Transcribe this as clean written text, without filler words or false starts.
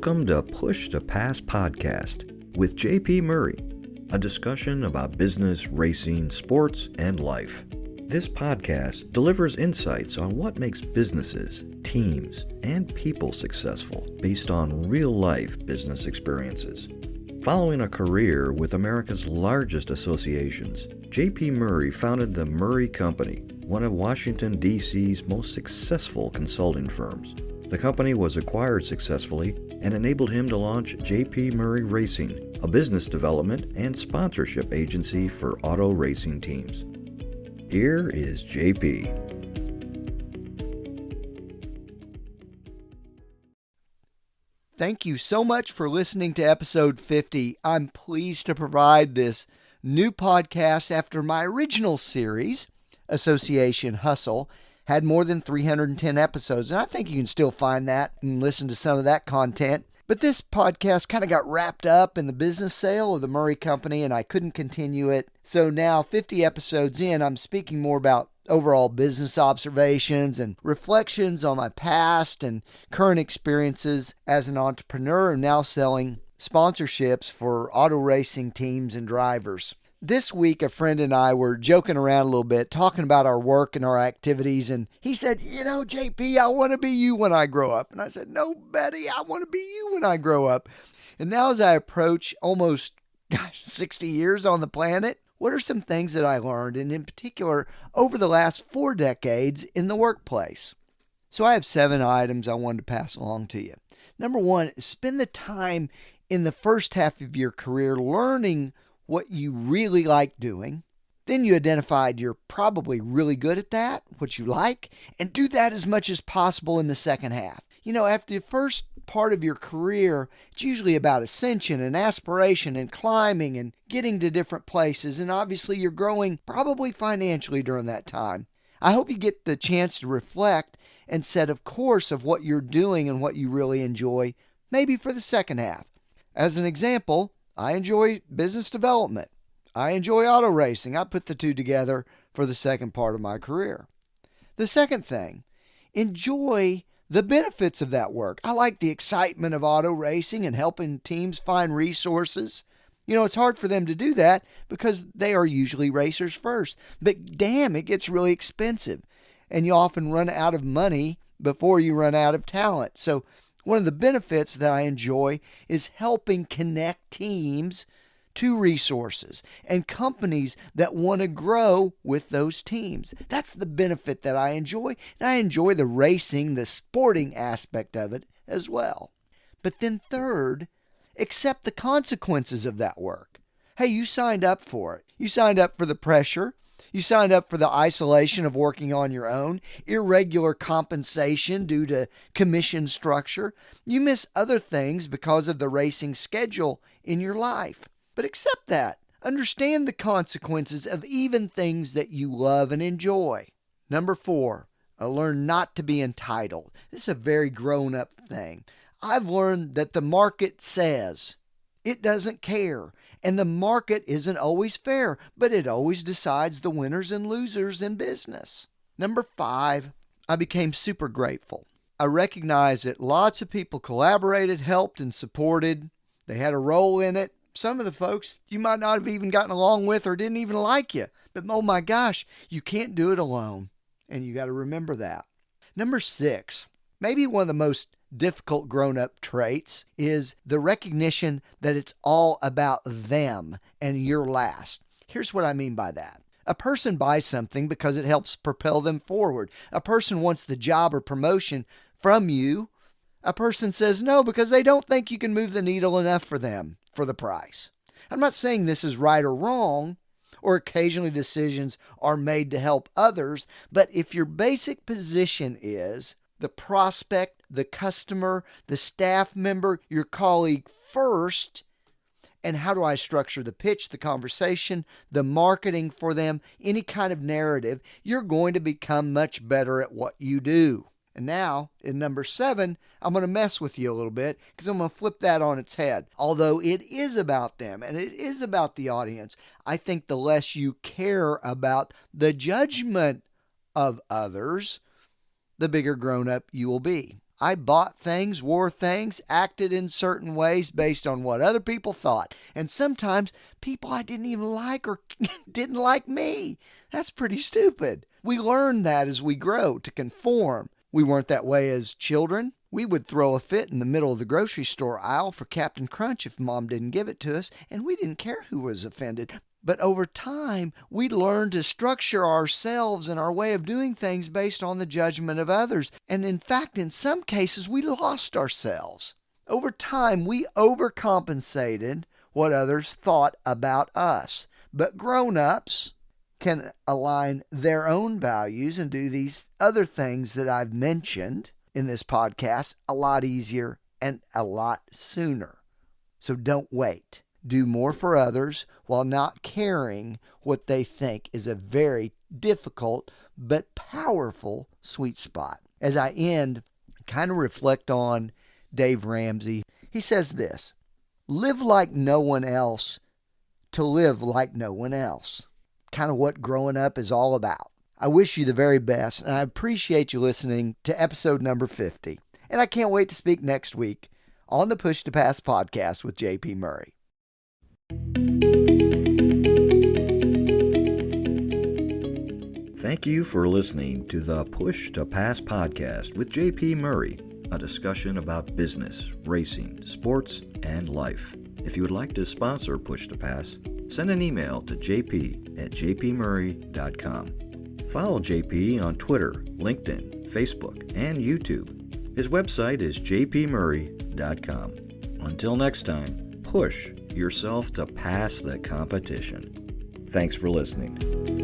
Welcome to Push to Pass podcast with JP Murray, a discussion about business, racing, sports, and life. This podcast delivers insights on what makes businesses, teams, and people successful based on real-life business experiences. Following a career with America's largest associations, JP Murray founded the Murray Company, one of Washington, D.C.'s most successful consulting firms. The company was acquired successfully and enabled him to launch JP Murray Racing, a business development and sponsorship agency for auto racing teams. Here is JP. Thank you so much for listening to episode 50. I'm pleased to provide this new podcast after my original series, Association Hustle, had more than 310 episodes, and I think you can still find that and listen to some of that content. But this podcast kind of got wrapped up in the business sale of the Murray Company, and I couldn't continue it. So now, 50 episodes in, I'm speaking more about overall business observations and reflections on my past and current experiences as an entrepreneur and now selling sponsorships for auto racing teams and drivers. This week, a friend and I were joking around a little bit, talking about our work and our activities, and he said, JP, I want to be you when I grow up. And I said, no, Betty, I want to be you when I grow up. And now as I approach almost 60 years on the planet, what are some things that I learned, and in particular, over the last 4 decades in the workplace? So I have 7 items I wanted to pass along to you. Number 1, spend the time in the first half of your career learning what you really like doing. Then you identified you're probably really good at that, what you like, and do that as much as possible in the second half. After the first part of your career, it's usually about ascension and aspiration and climbing and getting to different places, and obviously you're growing probably financially during that time. I hope you get the chance to reflect and set a course of what you're doing and what you really enjoy, maybe for the second half. As an example, I enjoy business development. I enjoy auto racing. I put the two together for the second part of my career. The second thing, enjoy the benefits of that work. I like the excitement of auto racing and helping teams find resources. It's hard for them to do that because they are usually racers first. But damn, it gets really expensive. And you often run out of money before you run out of talent. So one of the benefits that I enjoy is helping connect teams to resources and companies that want to grow with those teams. That's the benefit that I enjoy. And I enjoy the racing, the sporting aspect of it as well. But then third, accept the consequences of that work. Hey, you signed up for it. You signed up for the pressure. You signed up for the isolation of working on your own, irregular compensation due to commission structure. You miss other things because of the racing schedule in your life. But accept that. Understand the consequences of even things that you love and enjoy. Number 4, learn not to be entitled. This is a very grown-up thing. I've learned that the market says it doesn't care. And the market isn't always fair, but it always decides the winners and losers in business. Number 5, I became super grateful. I recognized that lots of people collaborated, helped, and supported. They had a role in it. Some of the folks you might not have even gotten along with or didn't even like you. But oh my gosh, you can't do it alone. And you got to remember that. Number 6, maybe one of the most difficult grown-up traits is the recognition that it's all about them and you're last. Here's what I mean by that. A person buys something because it helps propel them forward. A person wants the job or promotion from you. A person says no because they don't think you can move the needle enough for them for the price. I'm not saying this is right or wrong, or occasionally decisions are made to help others, but if your basic position is the prospect, the customer, the staff member, your colleague first, and how do I structure the pitch, the conversation, the marketing for them, any kind of narrative, you're going to become much better at what you do. And now, in number 7, I'm going to mess with you a little bit because I'm going to flip that on its head. Although it is about them and it is about the audience, I think the less you care about the judgment of others, the bigger grown-up you will be. I bought things, wore things, acted in certain ways based on what other people thought. And sometimes people I didn't even like or didn't like me. That's pretty stupid. We learn that as we grow, to conform. We weren't that way as children. We would throw a fit in the middle of the grocery store aisle for Captain Crunch if Mom didn't give it to us, and we didn't care who was offended. But over time, we learned to structure ourselves and our way of doing things based on the judgment of others. And in fact, in some cases, we lost ourselves. Over time, we overcompensated what others thought about us. But grown-ups can align their own values and do these other things that I've mentioned in this podcast a lot easier and a lot sooner. So don't wait. Do more for others while not caring what they think is a very difficult but powerful sweet spot. As I end, kind of reflect on Dave Ramsey. He says this: live like no one else to live like no one else. Kind of what growing up is all about. I wish you the very best, and I appreciate you listening to episode number 50. And I can't wait to speak next week on the Push to Pass podcast with JP Murray. Thank you for listening to the Push to Pass podcast with JP Murray, a discussion about business, racing, sports, and life. If you would like to sponsor Push to Pass, send an email to jp@jpmurray.com. Follow JP on Twitter, LinkedIn, Facebook, and YouTube. His website is jpmurray.com. Until next time, push yourself to pass the competition. Thanks for listening.